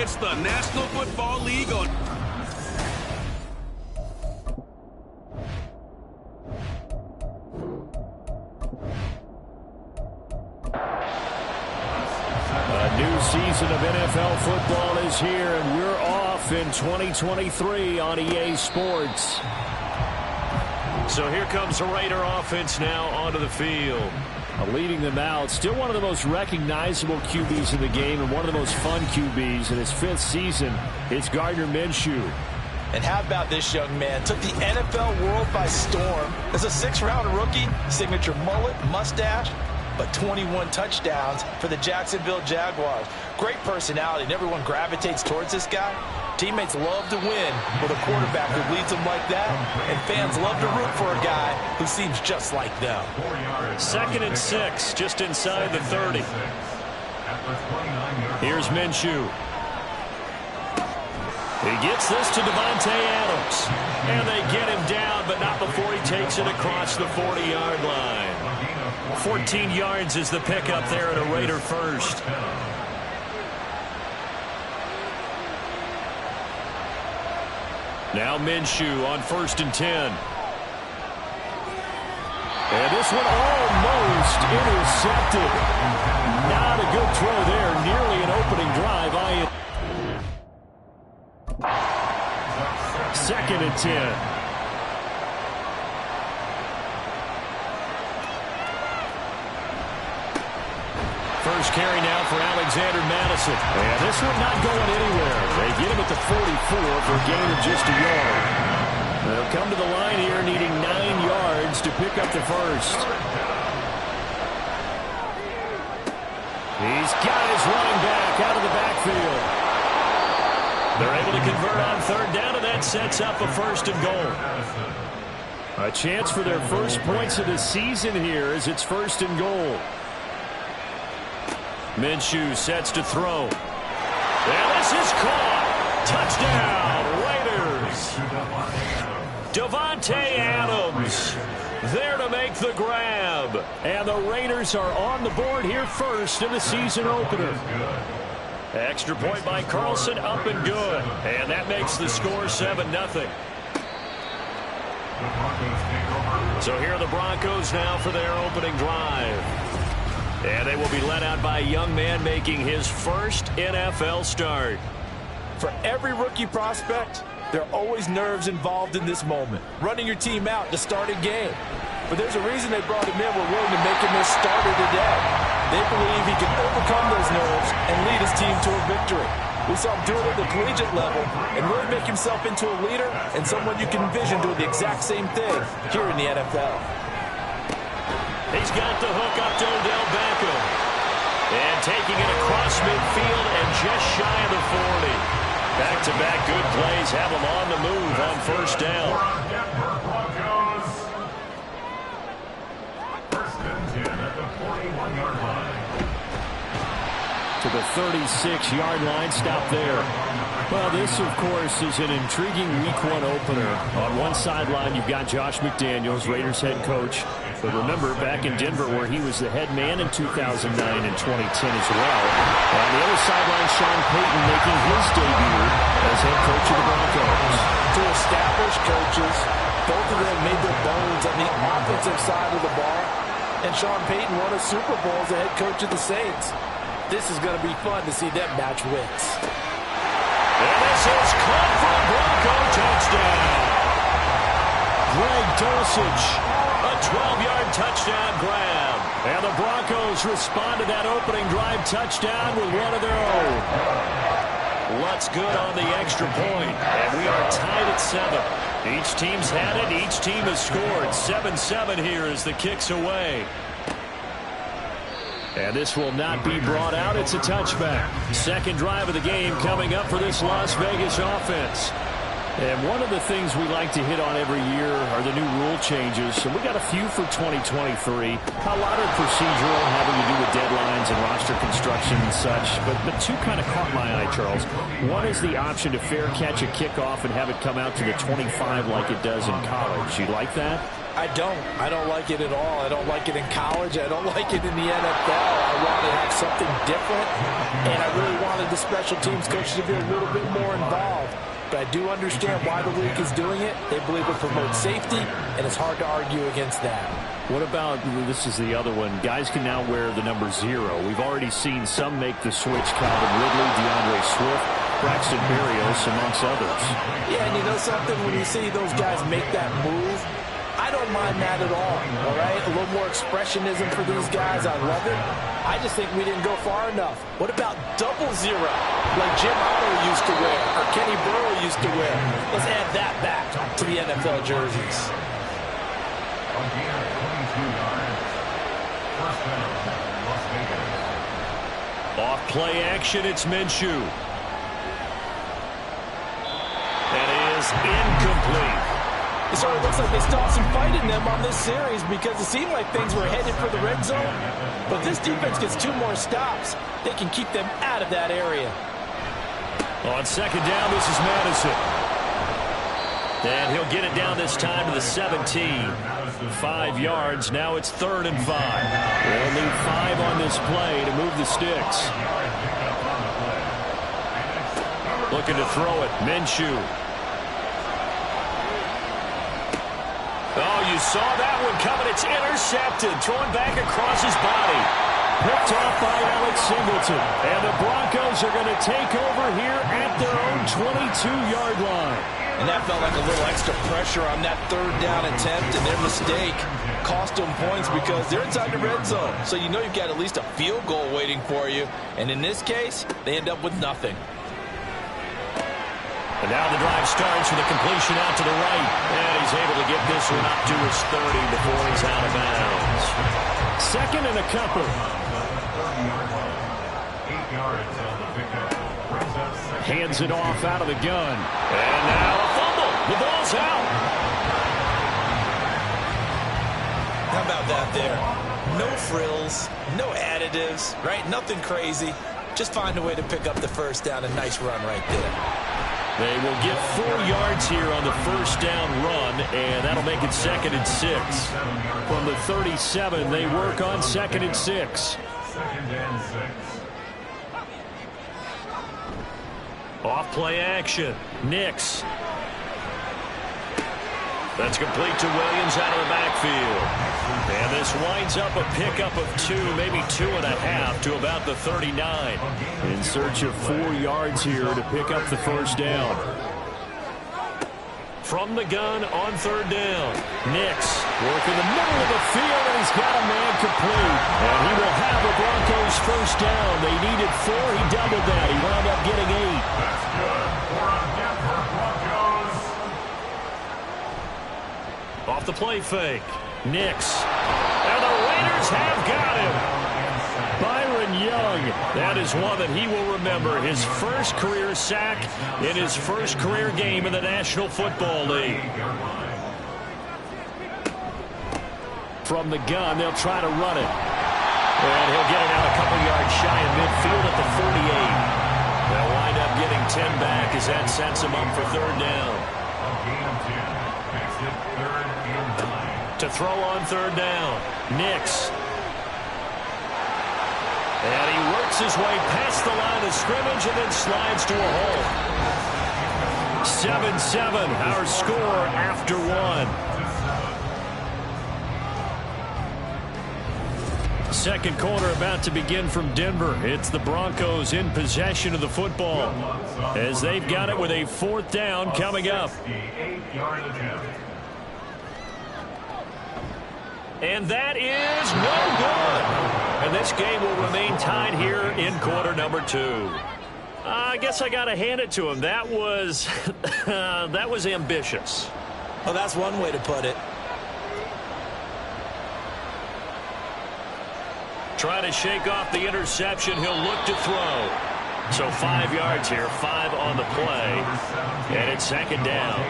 It's the National Football League on... A new season of NFL football is here, and we're off in 2023 on EA Sports. So here comes the Raider offense now onto the field. Leading them out, still one of the most recognizable QBs in the game and one of the most fun QBs in his 5th season. It's Gardner Minshew. And how about this young man? Took the NFL world by storm. As a 6th-round rookie, signature mullet, mustache, but 21 touchdowns for the Jacksonville Jaguars. Great personality, and everyone gravitates towards this guy. Teammates love to win with a quarterback who leads them like that, and fans love to root for a guy who seems just like them. 2nd and 6, just inside the 30. Here's Minshew. He gets this to Davante Adams, and they get him down, but not before he takes it across the 40-yard line. 14 yards is the pickup there at a Raider first. Now Minshew on 1st and 10. And this one almost intercepted. Not a good throw there. Nearly an opening drive. 2nd and 10. First carry now for Alexander Madison. And this one not going anywhere. They get him at the 44 for a gain of just a yard. They'll come to the line here needing 9 yards to pick up the first. These guys running back out of the backfield. They're able to convert on 3rd down, and that sets up a 1st and goal. A chance for their first points of the season here as it's 1st and goal. Minshew sets to throw. And this is caught. Touchdown, Raiders. Davante Adams there to make the grab. And the Raiders are on the board here first in the season opener. Extra point by Carlson, up and good. And that makes the score 7-0. So here are the Broncos now for their opening drive. And they will be led out by a young man making his first NFL start. For every rookie prospect, there are always nerves involved in this moment. Running your team out to start a game. But there's a reason they brought him in. We're willing to make him their starter today. They believe he can overcome those nerves and lead his team to a victory. We saw him do it at the collegiate level and really make himself into a leader and someone you can envision doing the exact same thing here in the NFL. He's got the hook up to Odell Beckham. And taking it across midfield and just shy of the 40. Back-to-back good plays have him on the move on 1st down. To the 36-yard line, stop there. Well, this, of course, is an intriguing Week 1 opener. On one sideline, you've got Josh McDaniels, Raiders head coach. But remember, back in Denver, where he was the head man in 2009 and 2010 as well. On the other sideline, Sean Payton making his debut as head coach of the Broncos. Two established coaches. Both of them made their bones on the offensive side of the ball. And Sean Payton won a Super Bowl as the head coach of the Saints. This is going to be fun to see them match wits. And this is caught for a Bronco touchdown. Greg Dulcich, a 12-yard touchdown grab. And the Broncos respond to that opening drive touchdown with one of their own. Lutz good on the extra point. And we are tied at 7. Each team's had it. Each team has scored. 7-7 here as the kick's away. And this will not be brought out. It's a touchback. 2nd drive of the game coming up for this Las Vegas offense. And one of the things we like to hit on every year are the new rule changes. So we got a few for 2023. A lot are procedural, having to do with deadlines and roster construction and such. But two kind of caught my eye, Charles. One is the option to fair catch a kickoff and have it come out to the 25 like it does in college. You like that? I don't like it at all. I don't like it in college. I don't like it in the NFL. I want to have something different, and I really wanted the special teams coaches to be a little bit more involved. But I do understand why the league is doing it. They believe it promotes safety, and it's hard to argue against that. What about, this is the other one, guys can now wear the number 0. We've already seen some make the switch, Calvin Ridley, DeAndre Swift, Braxton Berrios, amongst others. Yeah, and you know something? When you see those guys make that move, I don't mind that at all right? A little more expressionism for these guys. I love it. I just think we didn't go far enough. What about 00, like Jim Otto used to wear or Kenny Burrow used to wear? Let's add that back to the NFL jerseys. Off play action, it's Minshew. That is incomplete. It sort of looks like they still have some fight in them on this series because it seemed like things were headed for the red zone. But this defense gets 2 more stops. They can keep them out of that area. On second down, this is Madison. And he'll get it down this time to the 17. 5 yards. Now it's 3rd and 5. They'll need 5 on this play to move the sticks. Looking to throw it. Minshew. Oh, you saw that one coming. It's intercepted. Throwing back across his body. Picked off by Alex Singleton. And the Broncos are going to take over here at their own 22-yard line. And that felt like a little extra pressure on that 3rd down attempt, and their mistake cost them points because they're inside the red zone. So you know you've got at least a field goal waiting for you. And in this case, they end up with nothing. And now the drive starts with a completion out to the right. And he's able to get this one up to his 30 before he's out of bounds. 2nd and a couple. Hands it off out of the gun. And now a fumble. The ball's out. How about that there? No frills, no additives, right? Nothing crazy. Just find a way to pick up the 1st down. A nice run right there. They will get 4 yards here on the 1st down run, and that'll make it 2nd and 6. From the 37, they work on 2nd and 6. Off play action. Nix. That's complete to Williams out of the backfield. And this winds up a pickup of 2, maybe 2.5 to about the 39. In search of 4 yards here to pick up the 1st down. From the gun on 3rd down. Nix working the middle of the field, and he's got a man complete. And he will have the Broncos 1st down. They needed 4. He doubled that. He wound up getting 8. That's good for a Denver Broncos. Off the play fake. Nix. And the Raiders have got him. Byron Young. That is one that he will remember. His first career sack in his first career game in the National Football League. From the gun, they'll try to run it. And he'll get it out a couple yards shy of midfield at the 48. They'll wind up getting 10 back as that sets him up for 3rd down. To throw on 3rd down. Nix. And he works his way past the line of scrimmage and then slides to a hole. 7-7, our score after 1. Second quarter about to begin from Denver. It's the Broncos in possession of the football as they've got it with a 4th down coming up. And that is no good. And this game will remain tied here in quarter number 2. I guess I got to hand it to him. That was that was ambitious. Well, that's one way to put it. Try to shake off the interception. He'll look to throw. So 5 yards here, 5 on the play. And it's 2nd down.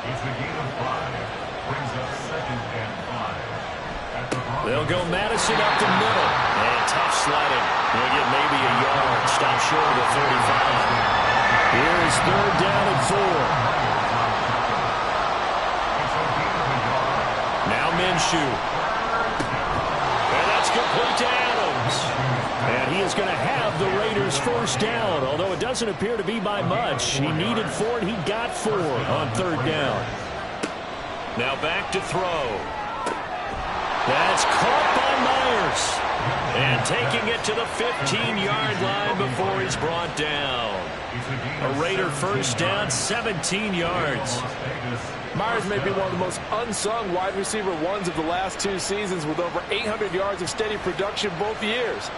It's a gain of 5. Brings up 2nd and 5. They'll go Madison up the middle. And tough sledding. He'll get maybe a yard. Stop short of the 35. Here is 3rd down and 4. Minshew. And that's complete to Adams. And he is going to have the Raiders first down, although it doesn't appear to be by much. He needed 4, and he got 4 on third down. Now back to throw. That's caught by Myers. And taking it to the 15-yard line before he's brought down. A Raider first down, 17 yards. Myers may be one of the most unsung wide receiver ones of the last 2 seasons with over 800 yards of steady production both years.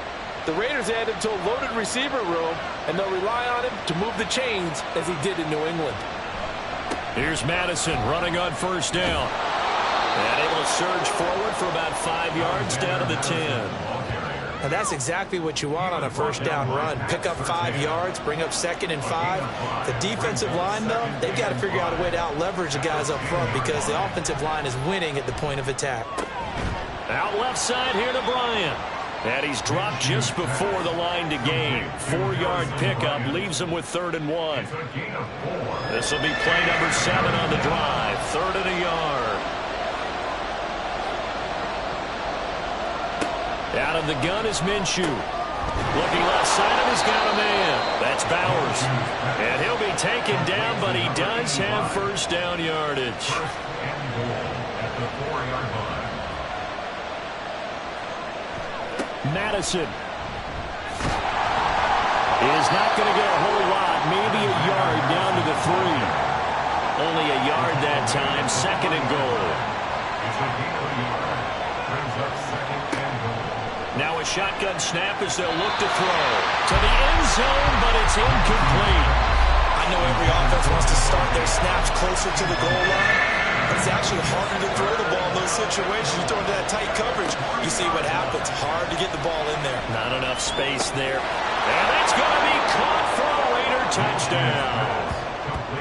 The Raiders add him to a loaded receiver room, and they'll rely on him to move the chains as he did in New England. Here's Madison running on first down. And able to surge forward for about 5 yards down to the 10. And that's exactly what you want on a first down run. Pick up 5 yards, bring up 2nd and 5. The defensive line, though, they've got to figure out a way to out-leverage the guys up front because the offensive line is winning at the point of attack. Out left side here to Bryant. And he's dropped just before the line to gain. 4-yard pickup leaves him with 3rd and 1. This will be play number 7 on the drive. 3rd and a yard. Out of the gun is Minshew. Looking left side of, he's got a man. That's Bowers. And he'll be taken down, but he does have first down yardage. Madison is not going to get a whole lot. Maybe a yard down to the 3. Only a yard that time. 2nd and goal. Now a shotgun snap as they'll look to throw. To the end zone, but it's incomplete. I know every offense wants to start their snaps closer to the goal line, but it's actually harder to throw the ball in those situations. You throw into that tight coverage, you see what happens. Hard to get the ball in there. Not enough space there. And that's going to be caught for a Raider touchdown.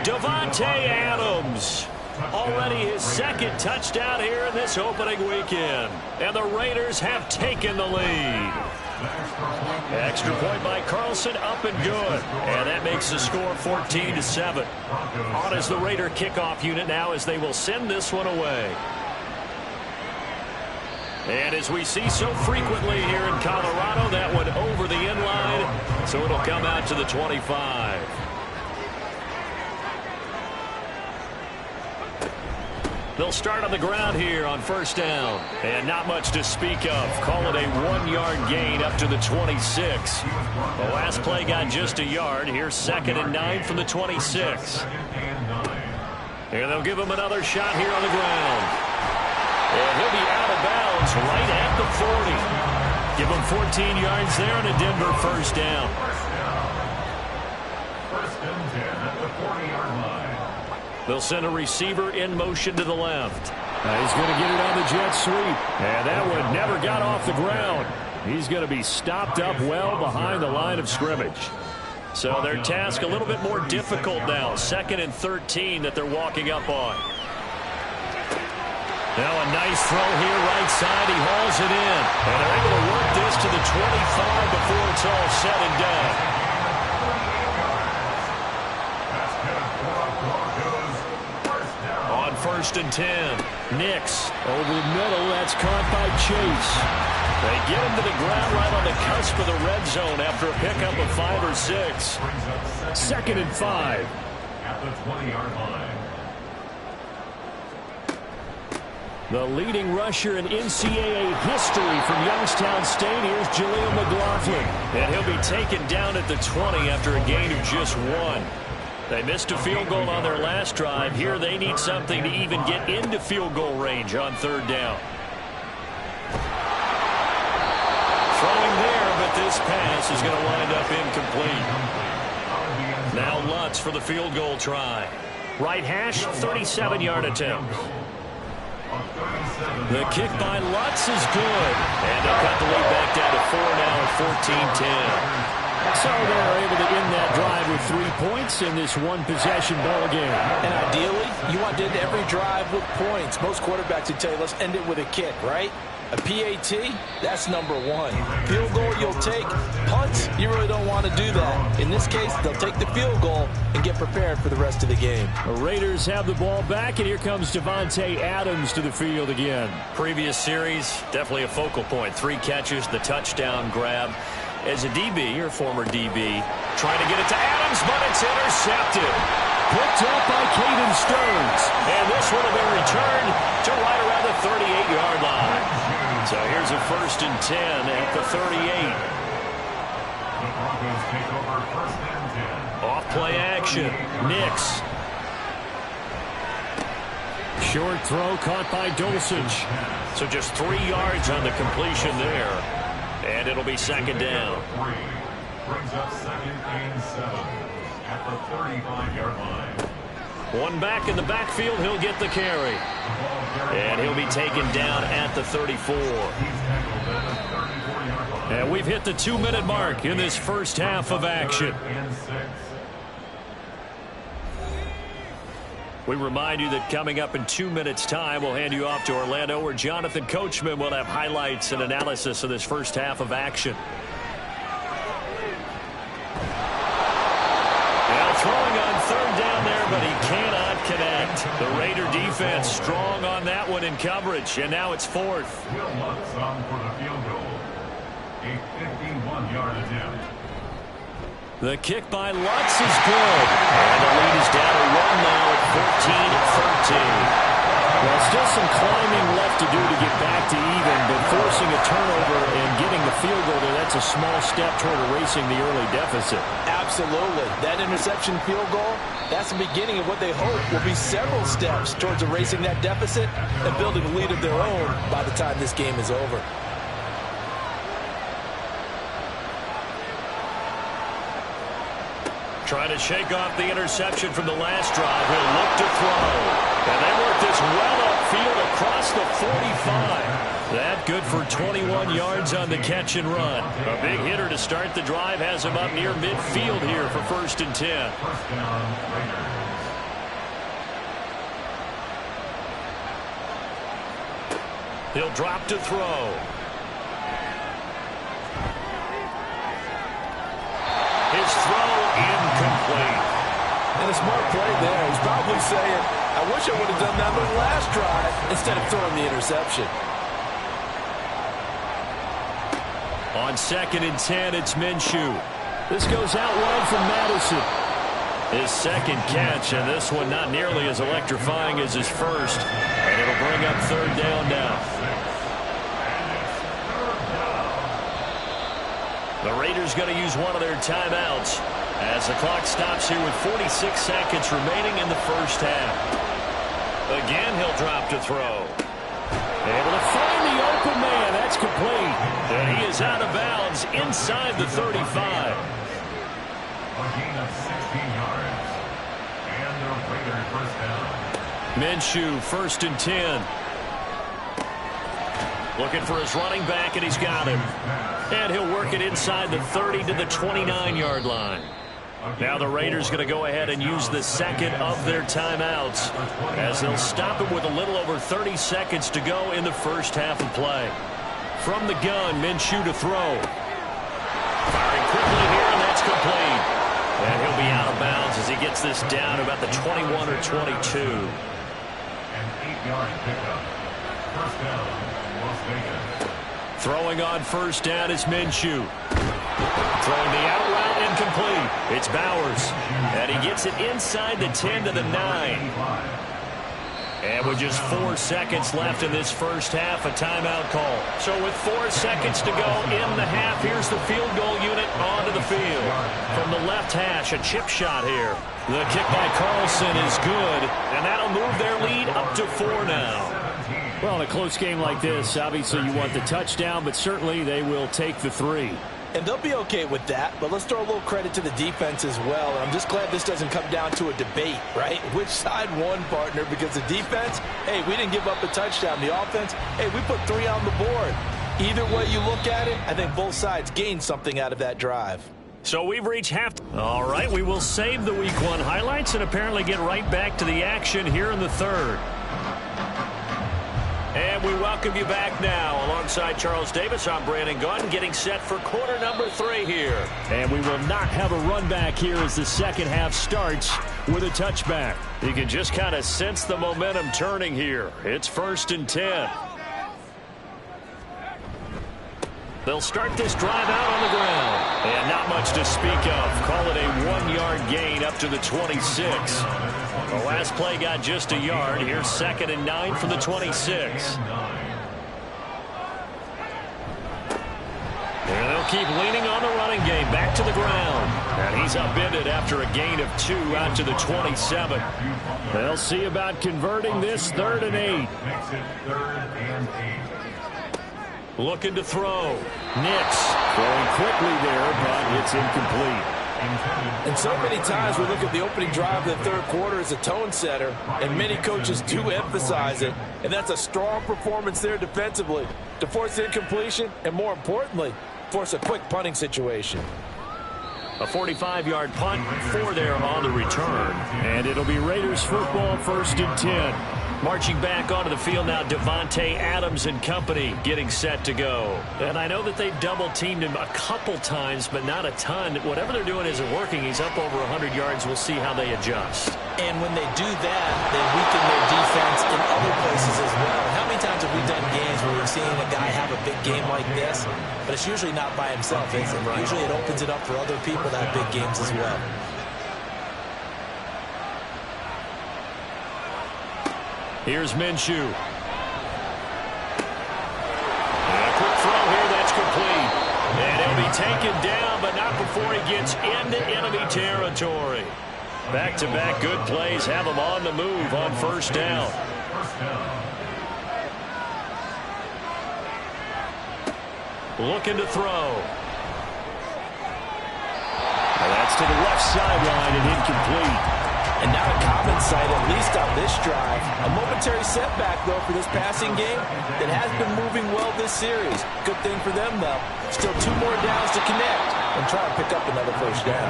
Davante Adams. Already his 2nd touchdown here in this opening weekend. And the Raiders have taken the lead. Extra point by Carlson, up and good. And that makes the score 14-7. On as the Raider kickoff unit now as they will send this one away. And as we see so frequently here in Colorado, that one over the end line. So it'll come out to the 25. They'll start on the ground here on first down. And not much to speak of. Call it a 1-yard gain up to the 26. The last play got just a yard. Here's 2nd and 9 from the 26. And they'll give him another shot here on the ground. And he'll be out of bounds right at the 40. Give him 14 yards there and a Denver first down. First and 10 at the 40-yard line. They'll send a receiver in motion to the left. He's going to get it on the jet sweep. And that one never got off the ground. He's going to be stopped up well behind the line of scrimmage. So their task a little bit more difficult now. 2nd and 13 that they're walking up on. Now a nice throw here right side. He hauls it in. And they're able to work this to the 25 before it's all said and done. On 1st and 10. Nix over the middle. That's caught by Chase. They get him to the ground right on the cusp of the red zone after a pickup of 5 or 6. 2nd and 5. At the 20-yard line. The leading rusher in NCAA history from Youngstown State. Here's Jaleel McLaughlin. And he'll be taken down at the 20 after a gain of just 1. They missed a field goal on their last drive. Here they need something to even get into field goal range on 3rd down. Throwing there, but this pass is going to wind up incomplete. Now Lutz for the field goal try. Right hash, 37-yard attempt. The kick by Lutz is good. And they'll cut the lead back down to 4 now at 14-10. So they're able to end that drive with 3 points in this one-possession ball game. And ideally, you want to end every drive with points. Most quarterbacks would tell you, let's end it with a kick, right? A PAT, that's number one. Field goal you'll take. Punts, you really don't want to do that. In this case, they'll take the field goal and get prepared for the rest of the game. The Raiders have the ball back, and here comes Davante Adams to the field again. Previous series, definitely a focal point. 3 catches, the touchdown grab. As a DB, or former DB, trying to get it to Adams, but it's intercepted. Picked up by Caden Stearns. And this would have been returned to right around the 38-yard line. So here's a 1st and 10 at the 38. The Broncos take over 1st and 10. Off play action. Nix. Short throw caught by Dulcich. So just 3 yards on the completion there. And it'll be 2nd down. 3 brings up 2nd and 7 at the 35-yard line. 1 back in the backfield. He'll get the carry. And he'll be taken down at the 34. And we've hit the 2-minute mark in this first half of action. We remind you that coming up in 2 minutes' time, we'll hand you off to Orlando, where Jonathan Coachman will have highlights and analysis of this first half of action. Now throwing on 3rd down there, but he cannot connect. The Raider defense strong on that one in coverage, and now it's 4th. Will Lutz on for the field goal. A 51-yard attempt. The kick by Lutz is good. And the lead is down to 1 now at 14-13. Well, still some climbing left to do to get back to even, but forcing a turnover and getting the field goal there, that's a small step toward erasing the early deficit. Absolutely. That interception field goal, that's the beginning of what they hope will be several steps towards erasing that deficit and building a lead of their own by the time this game is over. Trying to shake off the interception from the last drive. He'll look to throw. And they work this well upfield across the 45. That good for 21 yards on the catch and run. A big hitter to start the drive has him up near midfield here for 1st and 10. First down, Raiders. He'll drop to throw. His throw incomplete. And a smart play there. He's probably saying, I wish I would have done that on the last drive instead of throwing the interception. On 2nd and 10, it's Minshew. This goes out wide from Madison. His 2nd catch, and this one not nearly as electrifying as his first. And it'll bring up 3rd down now. The Raiders going to use one of their timeouts as the clock stops here with 46 seconds remaining in the first half. Again, he'll drop to throw. Able to find the open man. That's complete. And he is out of bounds inside the 35. A gain of 16 yards. And the Raiders first down. Minshew, 1st and 10. Looking for his running back, and he's got him. And he'll work it inside the 30 to the 29-yard line. Now the Raiders going to go ahead and use the 2nd of their timeouts as they'll stop him with a little over 30 seconds to go in the first half of play. From the gun, Minshew to throw. Firing quickly here, and that's complete. And he'll be out of bounds as he gets this down to about the 21 or 22. An 8-yard pickup. First down, Las Vegas. Throwing on 1st down is Minshew. Throwing the out route incomplete. It's Bowers. And he gets it inside the 10 to the 9. And with just 4 seconds left in this first half, a timeout call. So with 4 seconds to go in the half, here's the field goal unit onto the field. From the left hash, a chip shot here. The kick by Carlson is good, and that'll move their lead up to 4 now. Well, in a close game like this, obviously you want the touchdown, but certainly they will take the 3. And they'll be okay with that, but let's throw a little credit to the defense as well. And I'm just glad this doesn't come down to a debate, right? Which side won, partner? Because the defense, hey, we didn't give up a touchdown. The offense, hey, we put 3 on the board. Either way you look at it, I think both sides gained something out of that drive. So we've reached half. All right, we will save the Week 1 highlights and apparently get right back to the action here in the 3rd. And we welcome you back now. Alongside Charles Davis, I'm Brandon Gunn, getting set for quarter number 3 here. And we will not have a run back here as the second half starts with a touchback. You can just kind of sense the momentum turning here. It's 1st and 10. They'll start this drive out on the ground. And not much to speak of. Call it a 1-yard gain up to the 26. The last play got just a yard. Here's 2nd and 9 from the 26. And they'll keep leaning on the running game. Back to the ground. And he's upended after a gain of 2 out to the 27. They'll see about converting this 3rd and 8. Makes it 3rd and 8. Looking to throw. Nix. Going quickly there, but it's incomplete. And so many times we look at the opening drive of the 3rd quarter as a tone setter, and many coaches do emphasize it. And that's a strong performance there defensively to force incompletion and, more importantly, force a quick punting situation. A 45-yard punt, 4 there on the return. And it'll be Raiders football, 1st and 10. Marching back onto the field now, Devontae Adams and company getting set to go. And I know that they've double-teamed him a couple times, but not a ton. Whatever they're doing isn't working. He's up over 100 yards. We'll see how they adjust. And when they do that, they weaken their defense in other places as well. How many times have we done games where we've seen a guy have a big game like this? But it's usually not by himself, is it? Usually it opens it up for other people to have big games as well. Here's Minshew. And a quick throw here, that's complete. And he'll be taken down, but not before he gets into enemy territory. Back-to-back good plays have him on the move on 1st down. Looking to throw. And that's to the left sideline and incomplete. And not a common sight, at least on this drive. A momentary setback, though, for this passing game that has been moving well this series. Good thing for them, though. Still 2 more downs to connect and try to pick up another 1st down.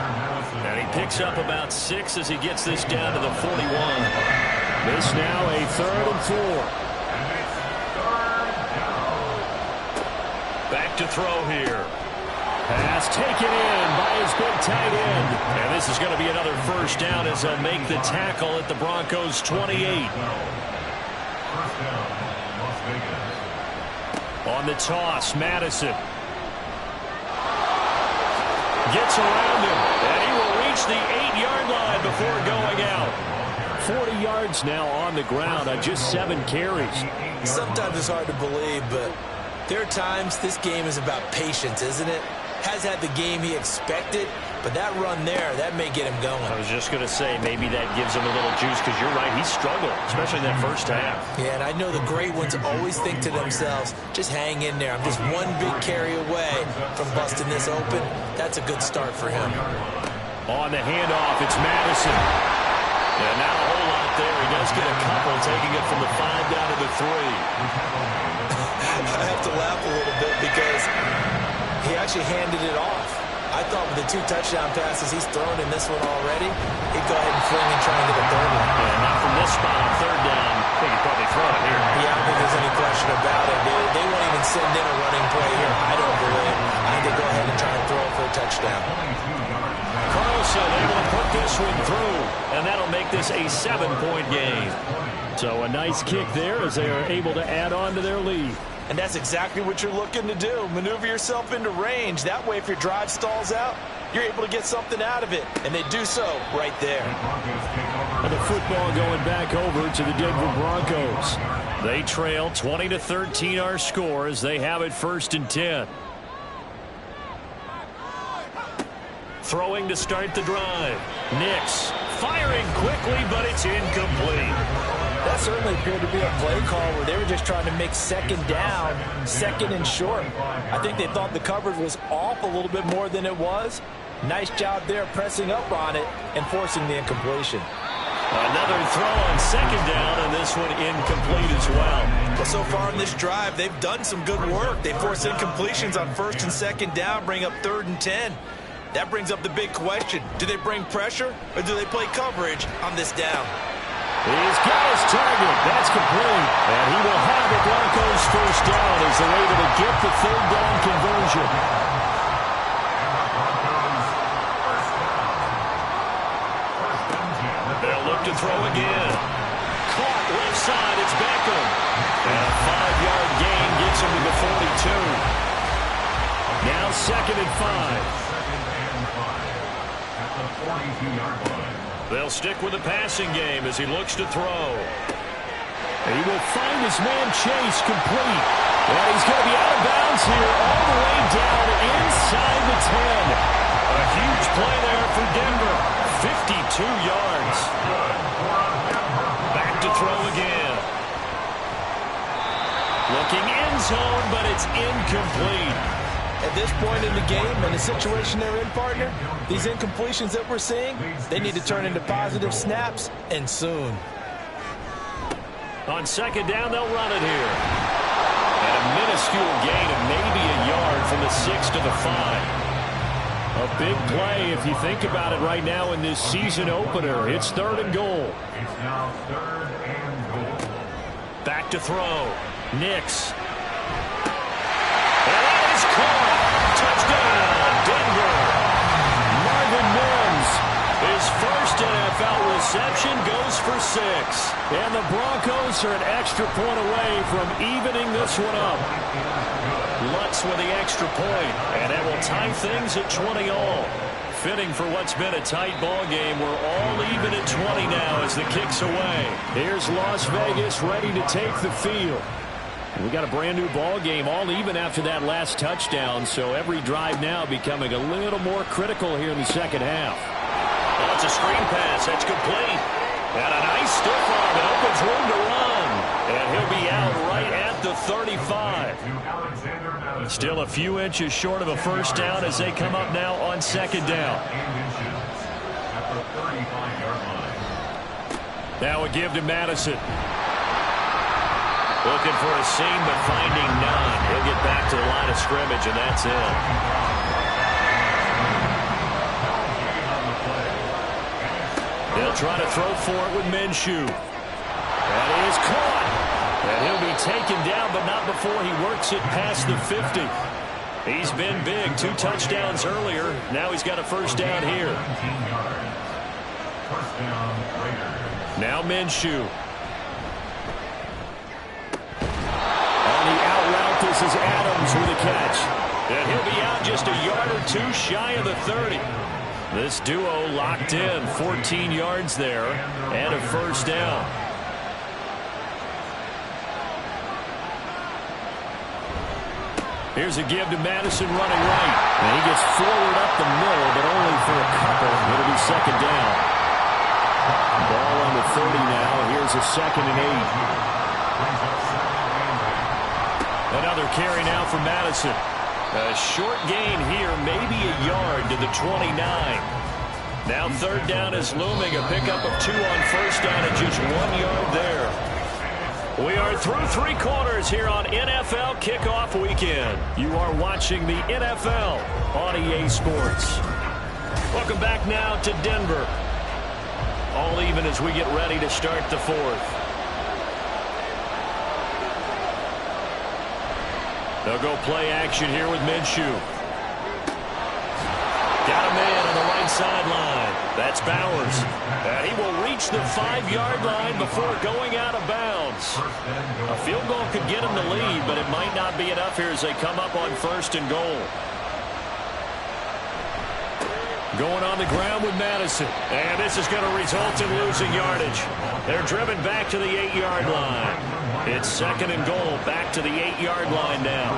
And he picks up about 6 as he gets this down to the 41. This now a 3rd and 4. Back to throw here. Pass taken in by his big tight end. And this is going to be another 1st down as they'll make the tackle at the Broncos' 28. On the toss, Madison. Gets around him, and he will reach the 8-yard line before going out. 40 yards now on the ground on just 7 carries. Sometimes it's hard to believe, but there are times this game is about patience, isn't it? Has had the game he expected, but that run there, that may get him going. I was just going to say, maybe that gives him a little juice, because you're right, he struggled, especially in that 1st half. Yeah, and I know the great ones always think to themselves, just hang in there. I'm just one big carry away from busting this open. That's a good start for him. On the handoff, it's Madison. And not a whole lot there. He does get a couple, taking it from the 5 down to the 3. I have to laugh a little bit because he actually handed it off. I thought with the 2 touchdown passes he's thrown in this one already, he'd go ahead and fling and try and get a 3rd one. Yeah, not from this spot on 3rd down. I think he'd probably throw it here. Yeah, I don't think there's any question about it. They won't even send in a running play here, I don't believe. I think they go ahead and try and throw it for a touchdown. Carlson able to put this one through, and that'll make this a 7-point game. So a nice kick there as they are able to add on to their lead. And that's exactly what you're looking to do. Maneuver yourself into range. That way, if your drive stalls out, you're able to get something out of it. And they do so right there. And the football going back over to the Denver Broncos. They trail 20-13 our score as they have it 1st and 10. Throwing to start the drive. Nix firing quickly, but it's incomplete. That certainly appeared to be a play call where they were just trying to make 2nd down, 2nd and short. I think they thought the coverage was off a little bit more than it was. Nice job there pressing up on it and forcing the incompletion. Another throw on 2nd down, and this one incomplete as well. Well, so far in this drive, they've done some good work. They force incompletions on 1st and 2nd down, bring up 3rd and 10. That brings up the big question. Do they bring pressure, or do they play coverage on this down? He's got his target. That's complete. And he will have the Broncos first down as they're able to get the third down conversion. They'll look to throw again. Caught left side. It's Beckham. And a 5-yard gain gets him to the 42. Now 2nd and 5. They'll stick with the passing game as he looks to throw. And he will find his man Chase complete. And he's going to be out of bounds here all the way down inside the 10. A huge play there for Denver. 52 yards. Back to throw again. Looking end zone, but it's incomplete. At this point in the game and the situation they're in, partner, these incompletions that we're seeing, they need to turn into positive snaps, and soon. On 2nd down, they'll run it here. And a minuscule gain of maybe a yard from the 6 to the 5. A big play if you think about it right now in this season opener. It's 3rd and goal. It's now 3rd and goal. Back to throw. Nix. And that is caught. Touchdown, Denver. Marvin Mims. His first NFL reception goes for 6. And the Broncos are an extra point away from evening this one up. Lutz with the extra point, and that will tie things at 20 all. Fitting for what's been a tight ball game. We're all even at 20 now as the kick's away. Here's Las Vegas ready to take the field. We got a brand new ball game, all even after that last touchdown, so every drive now becoming a little more critical here in the second half. Oh, it's a screen pass. That's complete. And a nice stiff arm. It opens room to run. And he'll be out right at the 35. Still a few inches short of a first down as they come up now on 2nd down. Now a give to Madison. Looking for a seam, but finding none. He'll get back to the line of scrimmage, and that's it. They'll try to throw for it with Minshew. That is caught. And he'll be taken down, but not before he works it past the 50. He's been big. 2 touchdowns earlier. Now he's got a first down here. Now Minshew. On the out route, this is Adams with a catch. And he'll be out just a yard or 2 shy of the 30. This duo locked in. 14 yards there and a first down. Here's a give to Madison running right. And he gets forward up the middle, but only for a couple. It'll be 2nd down. Ball on the 30 now. Here's a 2nd and 8. Another carry now for Madison. A short gain here, maybe a yard to the 29. Now 3rd down is looming. A pickup of 2 on first down and just 1 yard there. We are through 3 quarters here on NFL Kickoff Weekend. You are watching the NFL on EA Sports. Welcome back now to Denver. All even as we get ready to start the 4th. They'll go play action here with Minshew. Got a man on the right sideline. That's Bowers. And he will reach the 5-yard line before going out of bounds. A field goal could get him the lead, but it might not be enough here as they come up on 1st and goal. Going on the ground with Madison. And this is going to result in losing yardage. They're driven back to the 8-yard line. It's 2nd and goal. Back to the 8-yard line now.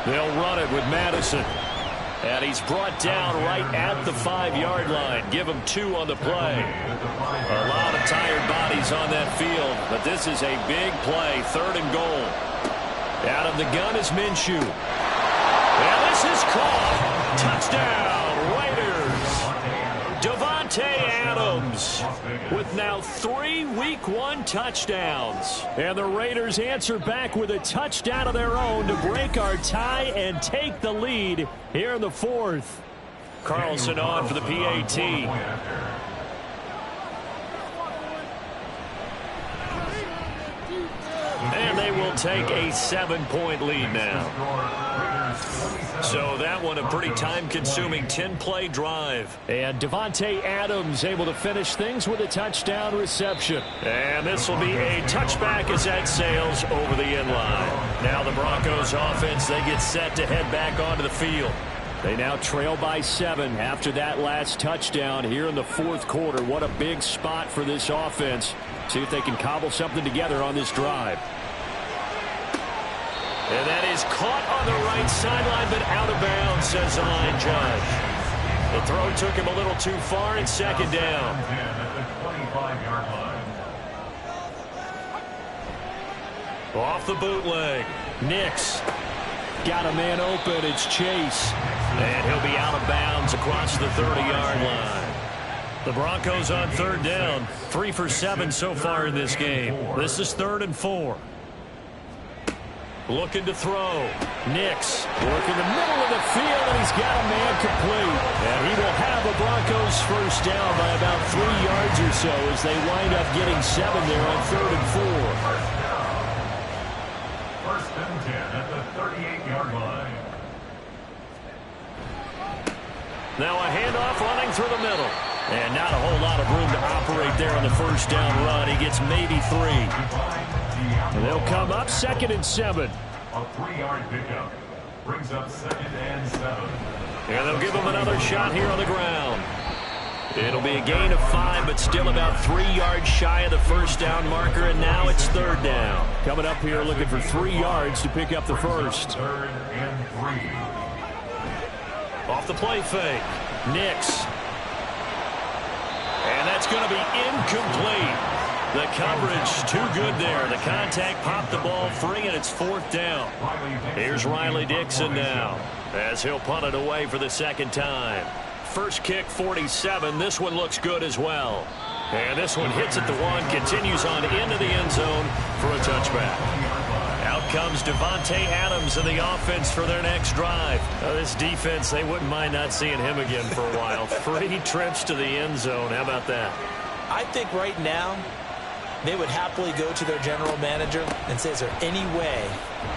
They'll run it with Madison. And he's brought down right at the 5-yard line. Give him 2 on the play. A lot of tired bodies on that field, but this is a big play. 3rd and goal. Out of the gun is Minshew. And this is caught. Touchdown, Raiders. Davante Adams with now 3 Week 1 touchdowns. And the Raiders answer back with a touchdown of their own to break our tie and take the lead here in the 4th. Carlson on for the PAT. And they will take a 7-point lead now. So that one a pretty time-consuming 10-play drive. And Davante Adams able to finish things with a touchdown reception. And this will be a touchback as that sails over the end line. Now the Broncos offense, they get set to head back onto the field. They now trail by 7 after that last touchdown here in the fourth quarter. What a big spot for this offense. See if they can cobble something together on this drive. And that is caught on the right sideline, but out of bounds, says the line judge. The throw took him a little too far, and second down. Off the bootleg. Nix. Got a man open. It's Chase. And he'll be out of bounds across the 30-yard line. The Broncos on third down. 3 for 7 so far in this game. This is 3rd and 4. Looking to throw. Nix. Working the middle of the field, and he's got a man complete. And he will have the Broncos first down by about 3 yards or so as they wind up getting 7 there on 3rd and 4. First and 10 at the 38-yard line. Now a handoff running through the middle. And not a whole lot of room to operate there on the first down run. He gets maybe 3. And they'll come up 2nd and 7. A 3-yard pickup brings up 2nd and 7. And they'll give him another shot here on the ground. It'll be a gain of 5, but still about 3 yards shy of the first down marker, and now it's 3rd down. Coming up here looking for 3 yards to pick up the first. 3rd and 3. Off the play fake. Nix. And that's going to be incomplete. The coverage too good there. The contact popped the ball free, and it's 4th down. Here's Riley Dixon now as he'll punt it away for the second time. First kick, 47. This one looks good as well. And this one hits at the 1, continues on into the end zone for a touchback. Out comes Davante Adams and the offense for their next drive. This defense, they wouldn't mind not seeing him again for a while. 3 trips to the end zone. How about that? I think right now they would happily go to their general manager and say, is there any way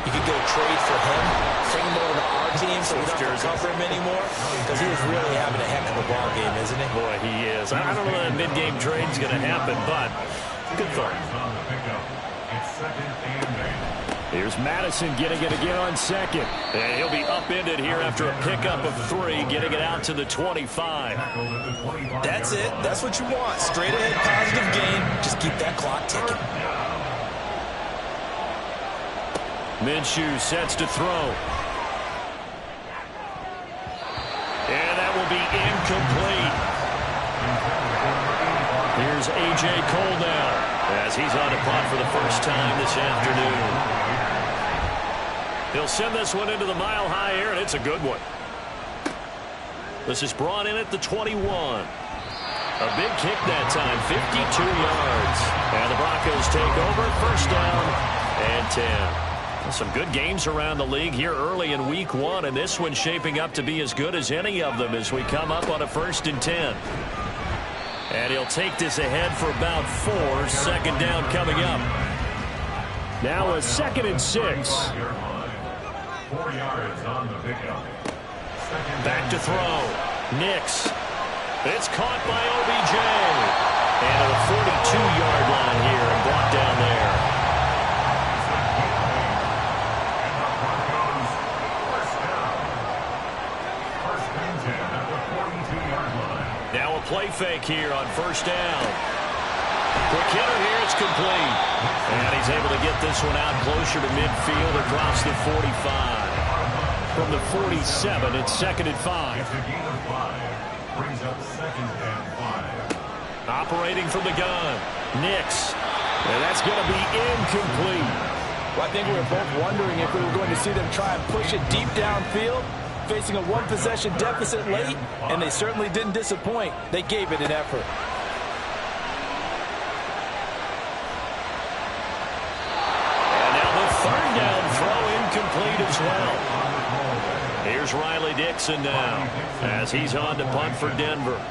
you could get a trade for him, bring him over to our team so we don't have to cover him anymore? Because he is really having a heck of a ball game, isn't he? Boy, he is. I don't know that mid-game trade's going to happen, but good thought. It's 2nd and 8. Here's Madison getting it again on 2nd. And he'll be upended here after a pickup of 3, getting it out to the 25. That's it. That's what you want. Straight ahead, positive gain. Just keep that clock ticking. Minshew sets to throw. And that will be incomplete. Here's A.J. Cole now as he's on a punt for the first time this afternoon. He'll send this one into the mile-high air, and it's a good one. This is brought in at the 21. A big kick that time, 52 yards. And the Broncos take over, first down and 10. Some good games around the league here early in week 1, and this one's shaping up to be as good as any of them as we come up on a 1st and 10. And he'll take this ahead for about 4. 2nd down coming up. Now a 2nd and 6. 4 yards on the pickup. Back to throw. Nix. It's caught by OBJ. And at the 42-yard line here and brought down there. First and 10 at the 42-yard line. Now a play fake here on first down. Quick hitter here, it's complete. And he's able to get this one out closer to midfield across the 45. From the 47, it's 2nd and 5. It's a gain of 5. Brings up 2nd and 5. Operating from the gun. Nix. And that's going to be incomplete. Well, I think we were both wondering if we were going to see them try and push it deep downfield, facing a 1-possession deficit late, and they certainly didn't disappoint. They gave it an effort. And now the 3rd down throw incomplete as well. Here's Riley Dixon now as he's on to punt for Denver.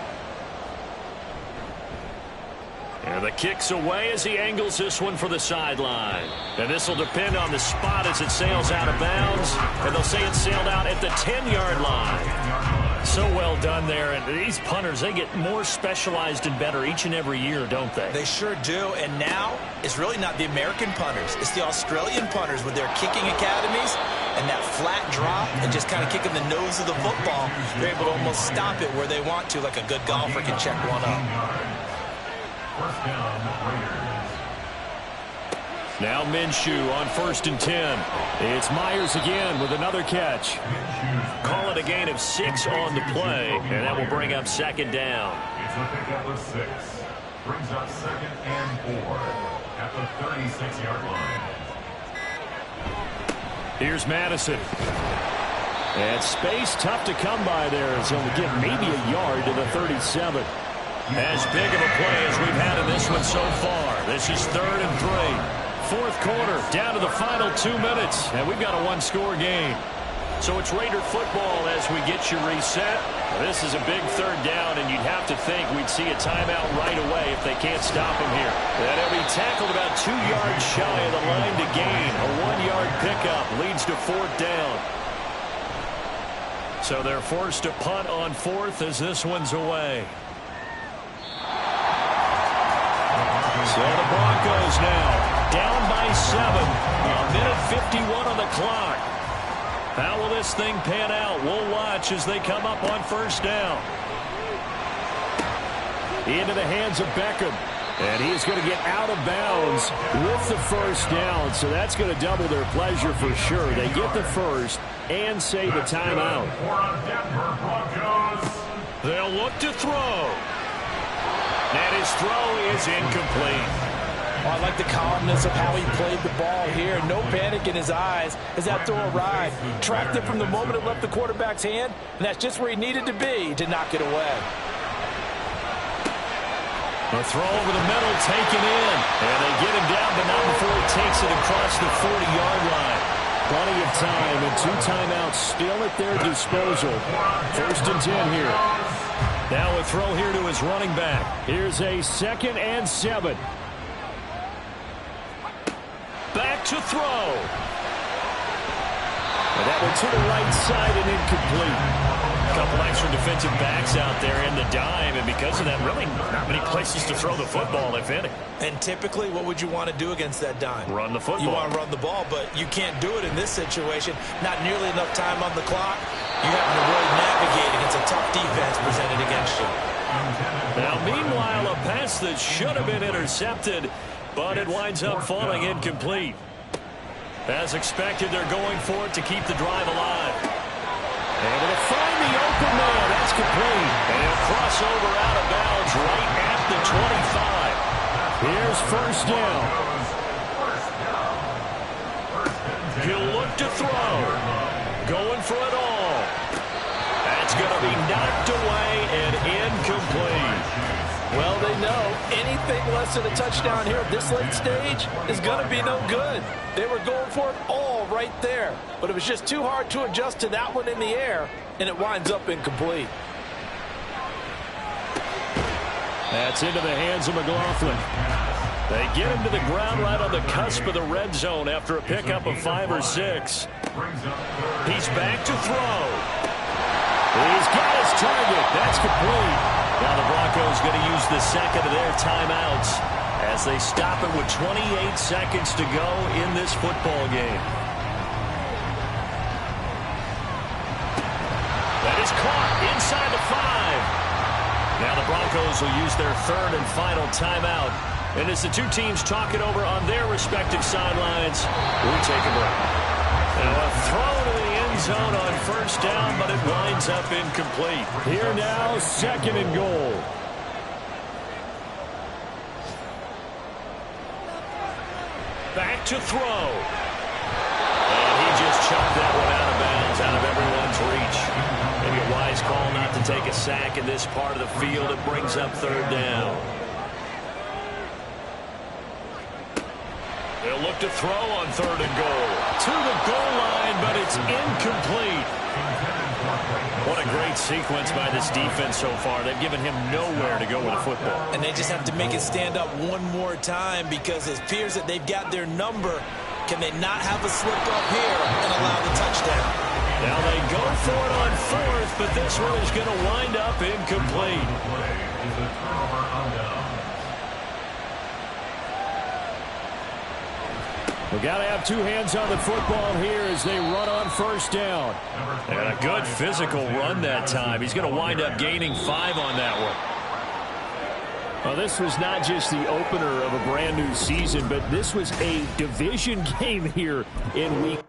And the kick's away as he angles this one for the sideline. And this will depend on the spot as it sails out of bounds. And they'll say it sailed out at the 10-yard line. So well done there. And these punters, they get more specialized and better each and every year, don't they? They sure do. And now it's really not the American punters. It's the Australian punters with their kicking academies and that flat drop and just kind of kicking the nose of the football. They're able to almost stop it where they want to, like a good golfer can check one up. First down, Raiders. Now Minshew on 1st and 10. It's Myers again with another catch. Call it a gain of 6 on the play, and that will bring up 2nd down. It's a pickup of 6. Brings up 2nd and 4 at the 36-yard line. Here's Madison. And space tough to come by there as he'll get maybe a yard to the 37. As big of a play as we've had in this one so far. This is 3rd and 3. 4th quarter, down to the final 2 minutes, and we've got a 1-score game. So it's Raider football as we get you reset. This is a big 3rd down, and you'd have to think we'd see a timeout right away if they can't stop him here. And he'll be tackled about 2 yards shy of the line to gain. A 1-yard pickup leads to 4th down. So they're forced to punt on 4th as this one's away. So the Broncos now down by 7. A minute 51 on the clock. How will this thing pan out? We'll watch as they come up on 1st down. Into the hands of Beckham. And he's going to get out of bounds with the 1st down. So that's going to double their pleasure for sure. They get the 1st and save a timeout. They'll look to throw. And his throw is incomplete. Oh, I like the calmness of how he played the ball here. No panic in his eyes as that throw arrived. Tracked it from the moment it left the quarterback's hand, and that's just where he needed to be to knock it away. The throw over the middle taken in. And they get him down, but not before he takes it across the 40-yard line. Plenty of time and 2 timeouts still at their disposal. 1st and 10 here. Now a throw here to his running back. Here's a 2nd and 7. Back to throw. And that one to the right side and incomplete. A couple extra defensive backs out there in the dime, and because of that, really not many places to throw the football, if any. And typically, what would you want to do against that dime? Run the football. You want to run the ball, but you can't do it in this situation. Not nearly enough time on the clock. You have to really navigate against a tough defense presented against you. Now, meanwhile, a pass that should have been intercepted, but it winds up falling incomplete. As expected, they're going for it to keep the drive alive. Able to find the open man. That's complete. And he'll cross over out of bounds right at the 25. Here's 1st down. He'll look to throw. Going for it all. That's going to be knocked away and incomplete. Well, they know anything less than a touchdown here at this late stage is going to be no good. They were going for it all right there, but it was just too hard to adjust to that one in the air, and it winds up incomplete. That's into the hands of McLaughlin. They get him to the ground right on the cusp of the red zone after a pickup of 5 or 6. He's back to throw. He's got his target. That's complete. Now the Broncos going to use the 2nd of their timeouts as they stop it with 28 seconds to go in this football game. That is caught inside the 5. Now the Broncos will use their 3rd and final timeout. And as the 2 teams talk it over on their respective sidelines, we take a break. Now a throw to the end zone on 1st down, but it winds up incomplete. Here now, 2nd and goal. Back to throw. And he just chucked that one out of bounds, out of everyone's reach. Maybe a wise call not to take a sack in this part of the field. It brings up 3rd down. They'll look to throw on 3rd and goal. To the goal line, but it's incomplete. What a great sequence by this defense so far. They've given him nowhere to go with the football. And they just have to make it stand up one more time because it appears that they've got their number. Can they not have a slip up here and allow the touchdown? Now they go for it on fourth, but this one is going to wind up incomplete. We got to have two hands on the football here as they run on first down. And a good physical run that time. He's going to wind up gaining 5 on that one. Well, this was not just the opener of a brand new season, but this was a division game here in week